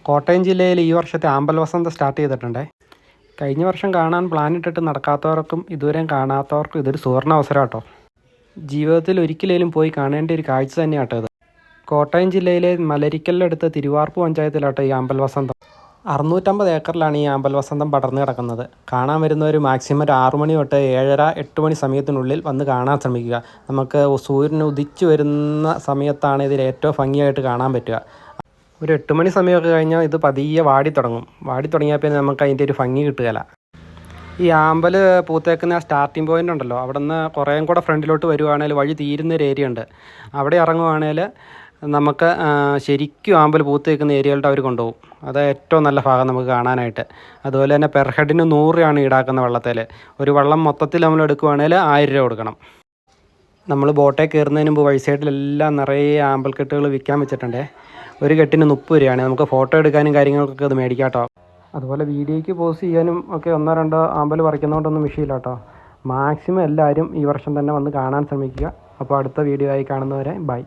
കോട്ടയം ജില്ലയിൽ ഈ വർഷത്തെ ആമ്പൽ വസന്തം സ്റ്റാർട്ട് ചെയ്തിട്ടുണ്ട്. കഴിഞ്ഞ വർഷം കാണാൻ പ്ലാനിട്ടിട്ട് നടക്കാത്തവർക്കും ഇതുവരെയും കാണാത്തവർക്കും ഇതൊരു സുവർണ്ണ അവസരം കേട്ടോ. ജീവിതത്തിൽ ഒരിക്കലേലും പോയി കാണേണ്ട ഒരു കാഴ്ച തന്നെയാട്ടോ ഇത്. കോട്ടയം ജില്ലയിലെ മലരിക്കലിനടുത്ത് തിരുവാർപ്പ് പഞ്ചായത്തിലാട്ടോ ഈ ആമ്പൽ വസന്തം. 650 ഏക്കറിലാണ് ഈ ആമ്പൽ വസന്തം പടർന്നു കിടക്കുന്നത്. കാണാൻ വരുന്നവർ മാക്സിമം ഒരു 6 മണി തൊട്ട് 7:30-8 മണി സമയത്തിനുള്ളിൽ വന്ന് കാണാൻ ശ്രമിക്കുക. നമുക്ക് സൂര്യൻ ഉദിച്ചു വരുന്ന സമയത്താണ് ഇതിൽ ഏറ്റവും ഭംഗിയായിട്ട് കാണാൻ പറ്റുക. ഒരു 8 മണി സമയമൊക്കെ കഴിഞ്ഞാൽ ഇത് പതിയെ വാടി തുടങ്ങിയാൽ പിന്നെ നമുക്ക് അതിൻ്റെ ഒരു ഭംഗി കിട്ടുകയില്ല. ഈ ആമ്പൽ പൂത്തേക്കുന്ന സ്റ്റാർട്ടിംഗ് പോയിൻ്റ് ഉണ്ടല്ലോ, അവിടെ നിന്ന് കുറേയും കൂടെ ഫ്രണ്ടിലോട്ട് വരുവാണെങ്കിൽ വഴി തീരുന്നൊരു ഏരിയ ഉണ്ട്. അവിടെ ഇറങ്ങുവാണെങ്കിൽ നമുക്ക് ശരിക്കും ആമ്പൽ പൂത്തേക്കുന്ന ഏരിയകളുടെ അവർ കൊണ്ടുപോകും. അത് ഏറ്റവും നല്ല ഭാഗം നമുക്ക് കാണാനായിട്ട്. അതുപോലെ തന്നെ പെർ ഹെഡിന് 100 രൂപയാണ് ഈടാക്കുന്ന വെള്ളത്തിൽ. ഒരു വെള്ളം മൊത്തത്തിൽ നമ്മൾ എടുക്കുവാണെങ്കിൽ 1000 രൂപ കൊടുക്കണം. നമ്മൾ ബോട്ടേ കയറുന്നതിന് മുമ്പ് വഴി സൈഡിലെല്ലാം നിറയെ ആമ്പൽ കെട്ടുകൾ വിൽക്കാൻ വെച്ചിട്ടുണ്ട്. ഒരു കെട്ടിന് 30 രൂപയാണ്. നമുക്ക് ഫോട്ടോ എടുക്കാനും കാര്യങ്ങൾക്കൊക്കെ അത് മേടിക്കാം കേട്ടോ. അതുപോലെ വീഡിയോയ്ക്ക് പോസ്റ്റ് ചെയ്യാനും ഒക്കെ 1-2 ആമ്പൽ പറിക്കുന്നതുകൊണ്ടൊന്നും വിഷയമില്ല കേട്ടോ. മാക്സിമം എല്ലാവരും ഈ വർഷം തന്നെ വന്ന് കാണാൻ ശ്രമിക്കുക. അപ്പോൾ അടുത്ത വീഡിയോ ആയി കാണുന്നവരെ ബൈ.